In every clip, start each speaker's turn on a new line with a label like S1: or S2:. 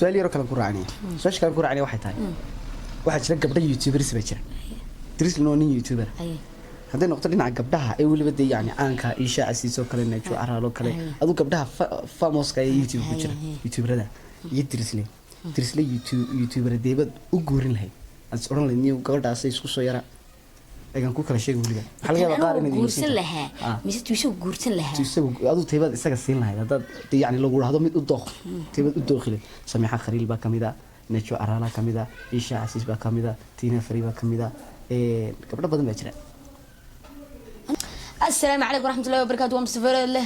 S1: سؤال يروح كلام كوراني سؤال كلام كوراني واحد ثاني واحد شرق قبل يوتيوبر سبيشر درس لنا نين يوتيوبر هذا نقطة اللي نعقب قبلها أي واللي بدي يعني أنك إيشاء أسيسو كله نجوا عرالو كله أدو قبلها فاموس كاي يوتيوب بيشر يوتيوبر هذا يدرس لي يوتيوبر ديبد وجورين له أتصورون لنيو قبل داسي سوسو يرى أجن كوكا شيء يقولي حلقة بقارن
S2: دي جورسن لها مش تيشو جورسن لها
S1: تيشو أدو تيبد إسقى سين لها هذا يعني لو قول هذا ميت الضخ تيبد الدخل سميحة خليل بقى كميدا نجوا عرالا كميدا إيشاء أسيس بقى كميدا تينا فري بقى كميدا قبل بدن بيشر
S2: السلام عليكم ورحمة الله وبركاته ومستفر الله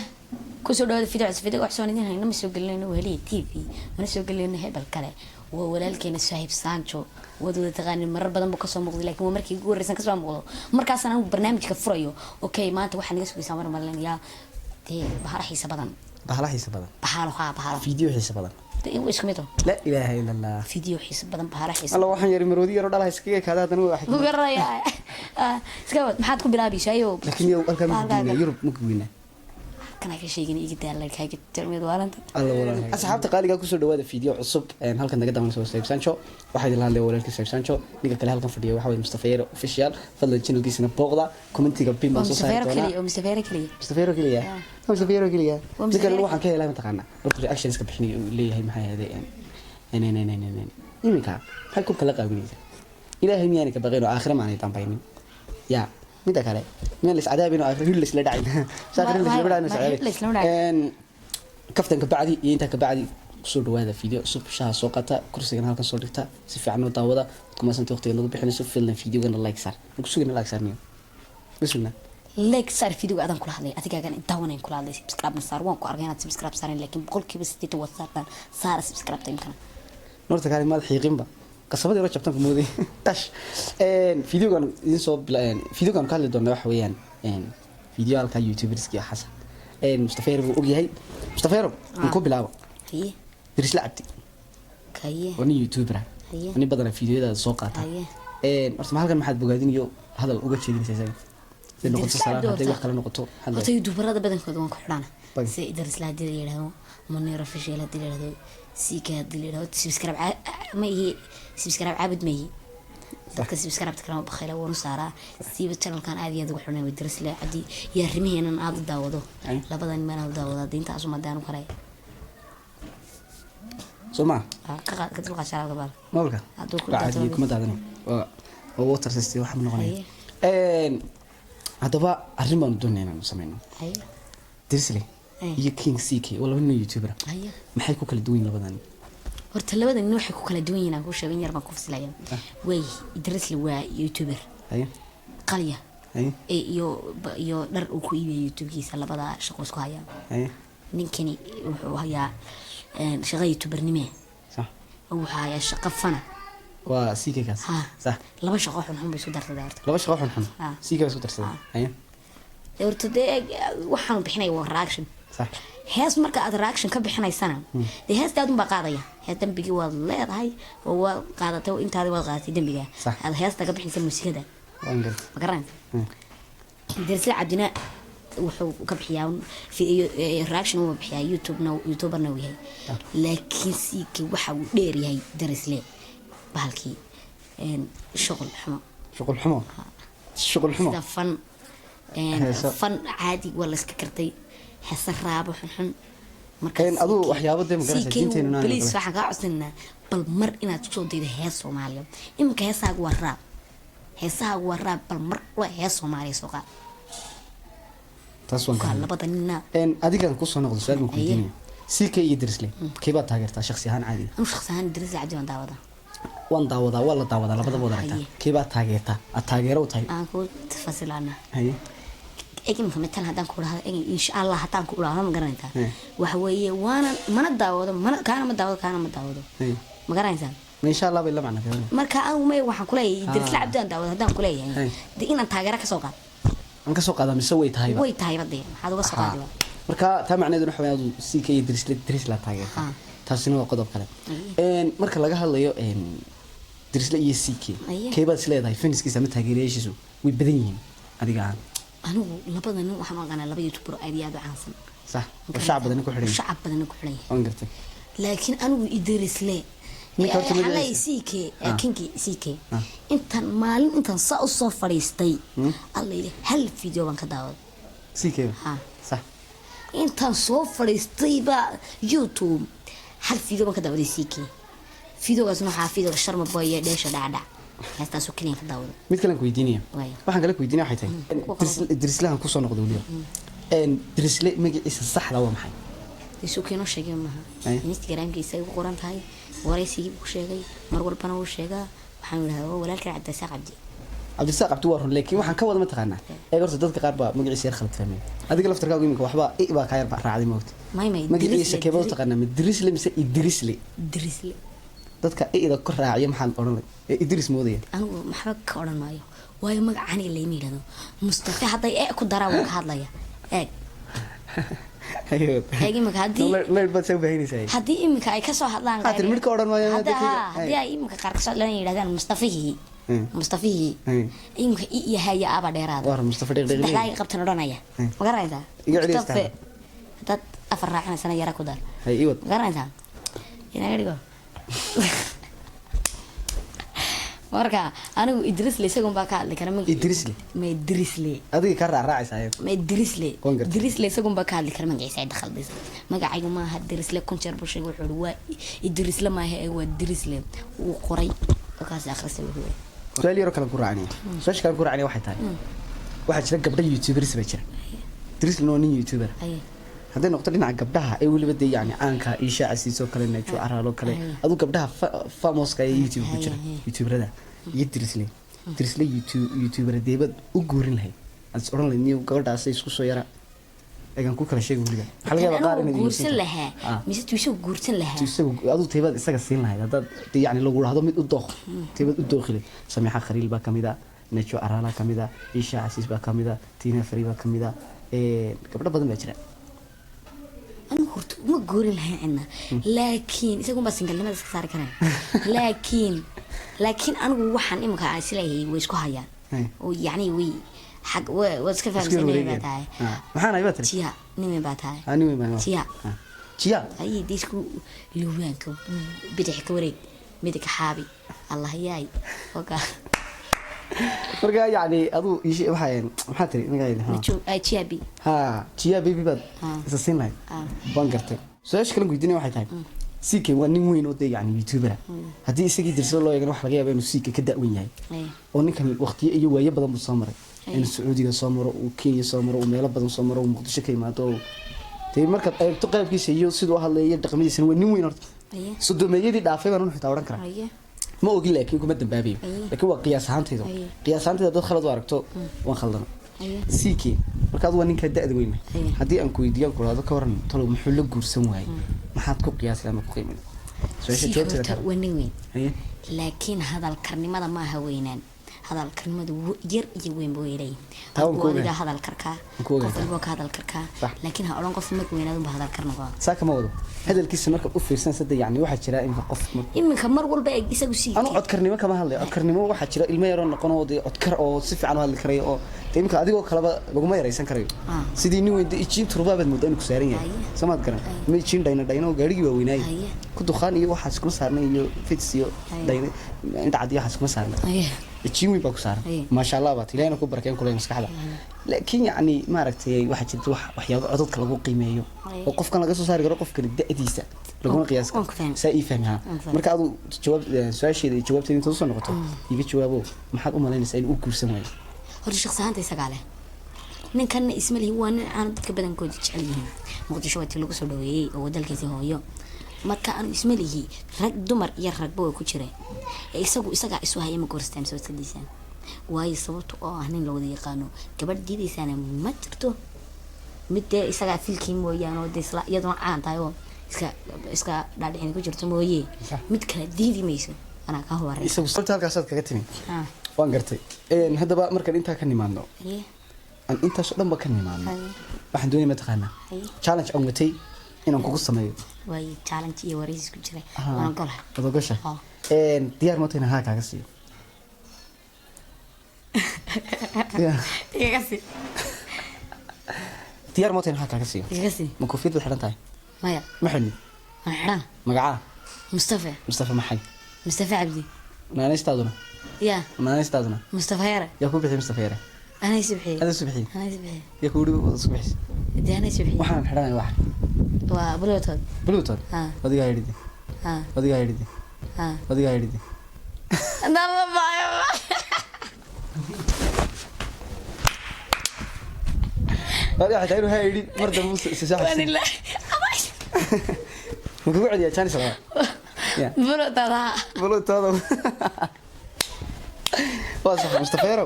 S2: كسر هذا فيديو على فيديو وحسون إننا هنا مسوق لنا وهلي تي في ونسوق لنا هبل كله وولالكين السايب سانشو ودود تغني مرة بدن بقصة مغضي لكن ومركي يقول رسن كسر مغضو مركز أنا برنامج كفريو أوكي ما أنت واحد يسوي سامر مالن يا تي بحر حيس بدن بحر
S1: فيديو حيس بدن
S2: وإيش كميته
S1: لا إله إلا الله
S2: فيديو حيس بدن بحر حيس
S1: الله واحد يرمي رودي يرد على هسكية كذا تنو واحد
S2: هو قرر يا سكوت ما حد كون بلابي شايو
S1: لكن يو أركان يوروب مكوينه
S2: كنا كشيء جني يجي تعال لك هاي كترمي دوالن
S1: الله والله أصحاب تقالي كوسو دواد فيديو عصب هل كان نقدر نسوي سايب سانشو واحد اللي هلا ولا سايب سانشو نيجا كله هل كان فيديو واحد مستفير اوفيشال فضل تشينو كيسنا بوغدا كومنتي قبل ما
S2: مستفير
S1: كلي نيجا الواحد كده لا متقنا برضو رياكشنز كبحني ليه هي محي هذا يعني يمكن هل كل كلا قابلين إلهي مياني كبغيرو آخر ما نيتام باينين يا ميدا كله من اللي سعداء بينه آخر اللي سلا داعين ساكر اللي سلا داعين سعداء كفتن كبعدي ينتا كبعدي صور هذا فيديو صوب شاه سوقته كرسي كان هالكن صورته سيف عنو داودا كما سنت وقت لو بخين سو فيلم فيديو كان لايك صار نكسوغنا لايك صار ميو بسنا
S2: لايك صار فيديو ادان كل هذا اتيغا كان انتاونين كل هذا سبسكرايب صار وان كو ارغينا سبسكرايب صارين لكن بقول كيف ستي وصلتان صار سبسكرايب يمكن
S1: نورتا كان ما حقيقين قصبدي رو جبتان كمودي تاش فيديو كان ينسو فيديو كان كله دون wax weeyaan فيديو halka youtuberski xasan مستفير وجهي مستفير نكون بلاو
S2: هي
S1: درس لعبتي
S2: كايه
S1: وني يوتيوبر وني بدل فيديوهada soo qaata marka halkan maxaad bogaadin iyo hadal uga jeedinaysaa in noqoto salaad haday wax kala noqoto
S2: hadda youtuberada badankooda waan ku xidhana si idris la hadii yiraahdo munir official hadii yiraahdo sika hadii yiraahdo subscribe abid ma yi dadka subscribe kala bakayla wanu saara siiba channelkan aad iyo aad ugu xunay idris la hadii yaa rimiheenan aad daawado labadan meel aad daawado diinta asu madaan u karay
S1: سوما
S2: كتلقى شعر قبل
S1: مالك بعد يكون دادنا ووتر سيستي واحد من غني هذا بقى أرجع من دوننا نسمينه ترسلي هي كينغ سيكي ولا إنه يوتيوبر ما حيكون كل دوين لبنان
S2: ورت لبنان إنه حيكون كل دوين أقول شبين يرمى كوفس ليا وي يدرس لي يوتيوبر قلية يو در أكوي يوتيوب كيس الله بدأ شخص كهيا نكني وهي شغال يوتيوبر نمي
S1: صح
S2: وهاي شقة فنا
S1: وسيكي كاس صح
S2: لما شقة حنهم بيسودر تدارت
S1: لما شقة حنهم سيكي بيسودر تدارت
S2: ورت ده وحنا بحنا يورراكشن
S1: صح
S2: هاس مركا أدراكشن كبحنا السنة ده هاس دادم بقاضية هاس دم بيجي والله هاي هو قاعدته وأنت هذا والغاتي دم بيجي هذا هاس ده كبحنا يسمى الموسيقى ده مقرن درس عبدنا وحو كبحياون في رياكشن هو بحيا يوتيوبر نوي لكن سيكي وحو دير هي درس لي بهالكي شغل حمو فن عادي ولا سكرتي حس الراب وحن
S1: مركز أدو وحيابة مقرسة جنتين ونانا
S2: بليس فحقا عصنا بالمر إنا تشوف دي هيس سوماليا إمك هيسا هو الراب بالمر وهيس سوماليا سوقا
S1: تاسوان
S2: كان لبضننا
S1: أديك كوسو نقول سؤال ممكن ديني سيكي يدرس لي كيف تاجرتها شخصي هان عادي
S2: أنا شخصي هان درس لي عادي
S1: وان داودا ولا داودا لبض بودرتا كيف تاجرتها التاجر وتاي
S2: أنا كنت تفصل عنها
S1: هي
S2: إيجي مثلا هدان كورها إن شاء الله هتان كورها ما قرنتها وحوي وانا ما نداودا ما كان مداودا ما قرنتها
S1: إن شاء الله بالله معنا كمان
S2: مركا أو ما يوحى كلي درس لي عبد داودا هدان كلي يعني دي إن تاجرك سوقا
S1: أنك سوق هذا مسوي تهايبا
S2: وي تهايبا دي هذا وسوق هذا
S1: مركا تام معناه إنه حوالي سيكي درس لا تاجر تاسينه وقدر كلام مركا لقى هالليو درس لا يسيكي كيف بس لا هاي فينس كيس متى جريشيسو ويبدين هذيك عن
S2: أنا لبض إنه وحنا قانا لبي يوتيوبر أيديا بعانسن
S1: صح والشعب بدنا نكون حرين
S2: الشعب بدنا نكون حرين
S1: أنقرتي
S2: laakiin anigu idris le halay siike kinki siike intan maalin intan saa u soo fadhiistay alla ilaa hal video baan ka daawaday
S1: siike صح
S2: intan soo fadhiistay ba youtube hal video baan ka daawaday siike videogaas waxaa video sharma boy ee dheesha dhacda heestaas oo kaliya ka daawaday
S1: mid kale ku weydiinaya waxaan kale ku weydiinaya waxay tahay idris le aan ku soo noqdo waliba idris le magaciisa saxda waa maxay
S2: isuukino sheegay maaha instagramkiisa ay ku qoran tahay waraysigii uu sheegay mar walbana uu sheegaa waxaan yiraahdaa walaalka cabdisaaq cabdi waa run laakiin waxaan ka wada ma taqaanaa ee horta dadka qaar baa magaciisa yar khalad fahmay adiga laftarkaagu imika waxba baa ka yar raacday moogta magaciisa keebaa u taqaanaa idris le mise idris le dadka ida ku raaciyo maxaan oranay idris moodaya anigu maxba ka oran maayo waayo magacaan la yimidado mustafa haday ku daraa ka hadlaya هاي إمك هدي
S1: لا بتسوي بهيني ساي
S2: هدي إمك أي كسر هذا
S1: هذا الملك أوران ما
S2: هذا هدي أي إمك كاركسر لنا يرادان مصطفى إمك إيه هاي أبا ديراد
S1: وار مصطفى دير
S2: لا قبت نورنا يا ما قرأ إذا مصطفى هذا أفرحنا سنة يراكو دار
S1: هاي إيوه
S2: ما قرأ إذا هنا قريبا marka anigu idris le isagu baa ka hadli kara
S1: idris
S2: le
S1: adiga ka raacaysaa
S2: ma idris le isagu baa ka hadli kara magaciisa ay dakhaldaysa magacaygu ma aha idris le kunjeer bulshay wuxuu waa idris le ma aha waa idris le uu qoray kaas akhrisay wuxuu
S1: su'aal yar kale ku raacnay su'aasha kale ku raacnay waxay tahay waxa jira gabdho youtubers baa jira idris le nin youtuber hadday noqoto dhinaca gabdhaha ay waliba de yani aanka isha asiiso kale najo araalo kale adu gabdhaha famous ka youtube ku jira youtuberada idris le youtuber deebad u guurin lahayd as oran leeyahay gabadhaas isku soo yara eegan ku kala sheegay waliba waxa laga yaabaa qaar inay
S2: guursan lahaa mise tuuso guursan lahaa
S1: adu teebad isaga siin lahayd hadad yani lagu raahdo mid u dooq teebad u dooqile samiixa khariil ba kamida najo araala kamida isha asiis ba kamida tina fari ba kamida gabdho badan baa jira
S2: أنا قلت ما قولي لها عنا لكن إذا كنت بسنجل لما تسكر كلام لكن أنا وحن إمك عايز ليه ويسكو هيا ويعني وي حق واسكر فهم سنين بتاعي
S1: محنا يبتر
S2: تيا نمي بتاعي
S1: نمي بتاعي تيا
S2: أي ديسكو لوانكو بدح كوريك بدك حابي الله ياي وكا
S1: marka yani adu waxa tiri
S2: ay chiabi
S1: chiabi bibad isa sinay baan gartay su'aasha kale guudinay waxay tahay CK waa nin weyn oo yani youtuber hadii isagii dirso loo yeegan wax laga yaabo inuu CK ka da'wan yahay oo ninkan waqtiyo iyo waayo badan buu soo maray in Sacuudiga soo maro oo Kenya soo maro oo meelo badan soo maro oo Muqdisho ka yimaado tay marka ay to qaybkiisa iyo sidoo hadlayay dhaqamadiisa waa nin weyn horta sodomeeyadii dhaafay baan xitaa oran karaa ما أقول لك يمكن بدن بابي لكن هو قياس هانتي ذو قياس هانتي ذو خلط واركتو وان خلطنا سيكي مركز وين كده أدوينه هدي أنكو يديان كل هذا كورن طلوا محل جورسون واي ما حد كوب قياس لما قيمة
S2: سيكي وين لكن هذا الكرني ماذا ما هوينان هذا الكلمة ير يوين بويري هذا هذا الكركا قف البوك هذا الكركا لكن هقولون قف مك وين هذا بهذا الكرنقا
S1: ساك موضوع هذا الكيس مركب أوفي سنة سد يعني واحد شراء إنه قف
S2: إما كمر والبا يجلس وسيك
S1: أنا أذكرني ما كمان هلا أذكرني ما واحد شراء الميرون نقناه دي أذكر أو صف عنه هالكريه أو تيم كأدي وكلابا بقوم يريسن كريه سيدي نيو يجين تربا بد مدة نكسرين سمعت كرنا ما يجين داينا وقاري ويناي كنت خان يو حاسكون صارنا يو فيتسيو داينا أنت عادي حاسكون صارنا الشيء بكسر ما شاء الله باتي لأنه كبر كان كله مسكحة لكن يعني ما ركتي واحد جد وحياة عضد كله قيمة وقف كان لقصه صار يقرأ قف كان الدقيسة لقونا قياس سايفهمها مركضوا جواب سؤال شيء جواب تاني توصل نقطة يجي جوابه ما حد أمه لين سأل أوكر سماه
S2: هذا الشخص هذا يسقى من كان اسمه اللي هو أنا كبدن كود تشعليه مقدر شوية تلقى سوداوي أو دلك هو يوم marka aan ismalihi rag dumar iyo rag boo ku jiray isaga isu hayay ma gorstaan soo sadisaan way sababtu oo ah nin la wada yaqaano gabadh diidaysana ma jirto mid isaga filkii mooyaan oo isla iyadoo aan tahay oo iska dhaadhicin ku jirto mooyee mid kala diidi mayso ana ka horay
S1: isagu sababta halkaas aad kaga timi waan gartay hadaba markaan inta ka nimaadno aan inta soo dhanba ka nimaadno waxaan doonay ma taqaana challenge aan watay inaan kugu sameeyo
S2: way challenge iyo wareys ku jiray waan golaha
S1: wada gasha diyaar ma tahay haa kaaga siiyo diyaar ma tahay haa kaaga siiyo
S2: iga sii
S1: ma koofiyad xiran tahay
S2: maya
S1: ma xidhni
S2: maxaa
S1: magaca
S2: mustafa
S1: maxay
S2: cabdi
S1: naanistaaduna
S2: ya mustafa yare
S1: yaa ku bixi mustafa yare
S2: anay subxi
S1: yaa ku wuri subxi
S2: deena subxi
S1: waxaan xidhanay wax
S2: waa bluetooth
S1: wadiga yidhi
S2: andama baayo
S1: wadiga xataa inuu haydi marda muuse si sax ma kugu celiya chance la ya bluetooth waa sax mustafa yare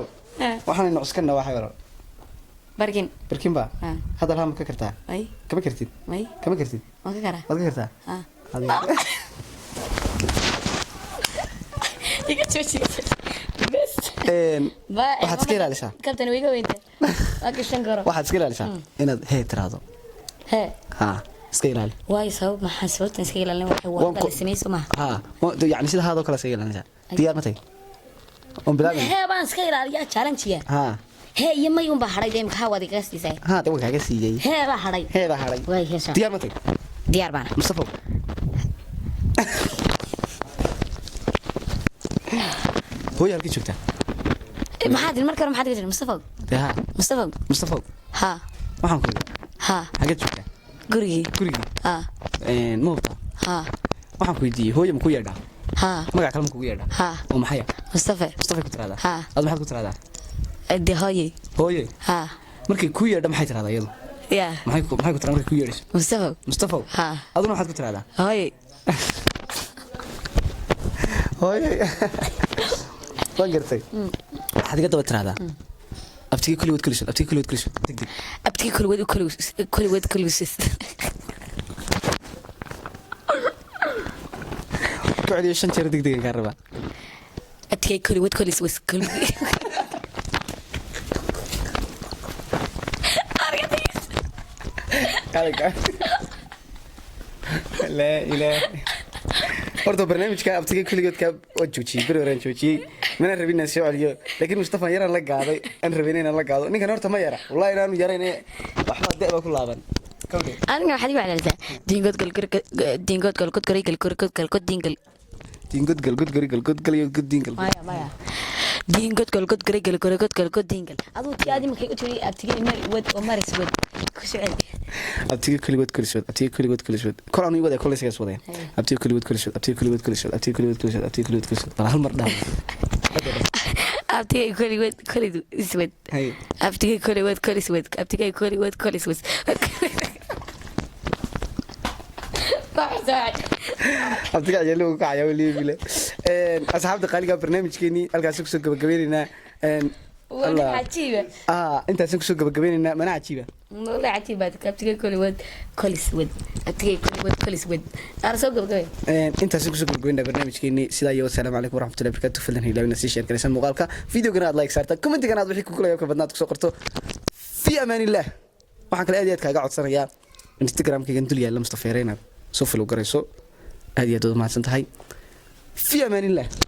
S1: waxaan inoo iskana waxa yaro barkin ba hada laha ma ka kartaa kama kartid ma ka kartaa
S2: iga jooji bes
S1: waxaad iska ilaalisaa
S2: kabtan wiiga weynta waa ka shan garo
S1: waxaad iska ilaalisaa inaad hee tiraado iska ilaali
S2: waay sabab maxaa sababtan iska ilaalin waxay waa kala sameeyso ma
S1: yani sida haado kala iska ilaalinaysaa diyaar ma tahay on bilaabay
S2: hee baan iska ilaaliyaa challenge hee iyo may un baa haray deem ka wadi ka siisay
S1: de waa kaaga siiyay
S2: hee baa haray waay heesha
S1: diyaar ma tahay
S2: diyaar baan
S1: mustafa hooyo halkii joogtaa
S2: maxaad markaa maxaad jirtaa mustafa ha
S1: waxaan ku
S2: ha
S1: haga joogtaa gurigii ma hubtaa waxaan ku weydiiyey hooyo ma ku yeedhaa magac kale ma kugu yeedhaa oo maxaya mustafa ku tiraahdaa aad maxaad ku tiraahdaa
S2: de hooye
S1: markay ku yeedha maxay tiraahdaa iyadu maxay ku tiraahdaa markay ku yeedhayso mustafa aduna maxaad ku tiraahdaa hooye waan gartay waxaad iga daba tiraahdaa abtigii kulligood kulisid ku celiyo 5 jeer degdegan kaa rabaa
S2: abtigii kulligood
S1: لا إله horta barnaamijka abtiga kulligoodka oo joojiyay barnaamij joojiyay mana rabin soo celiyo laakiin Mustafa yaraan la gaaday aan rabin inaan la gaado ninkan horta ma yara wallahi inaan yareen waxba deeba ku laaban
S2: aniga waxa diiba calaalta dingood aduu tiyaadi markay u tiri abtiga imay wad oo maris wad ku socod
S1: abtiga kulligood kor aan wada kulli isaga wadeen abtiga kulligood bal hal mar dhaaf
S2: abtiga kulligood iswad abtiga kulligood iswad
S1: abtiga ayaa ka caayaa waliba asxaabta qaaliga barnaamijkeeni halkaas ku soo gabagabeynayna
S2: والله عجيبة
S1: انت سوق سوق بقبيننا ما عجيبة
S2: والله عجيبة ابتكي كل سود انا سوق بقبين
S1: انت سوق سوق بقبيننا برنامج كيني سيدا والسلام عليكم ورحمة الله وبركاته فلن هي لابنا سيشير كنسان مقالك فيديو قناة لايك سارتا كومنت قناة وحيكو كل يوم بدناتك سو قرتو في امان الله waxaan kale aad kaaga codsanayaa Instagram-kayga dul yaala Mustafa Yareena soo follow garayso aad iyo aad u mahadsantahay fi amaan illah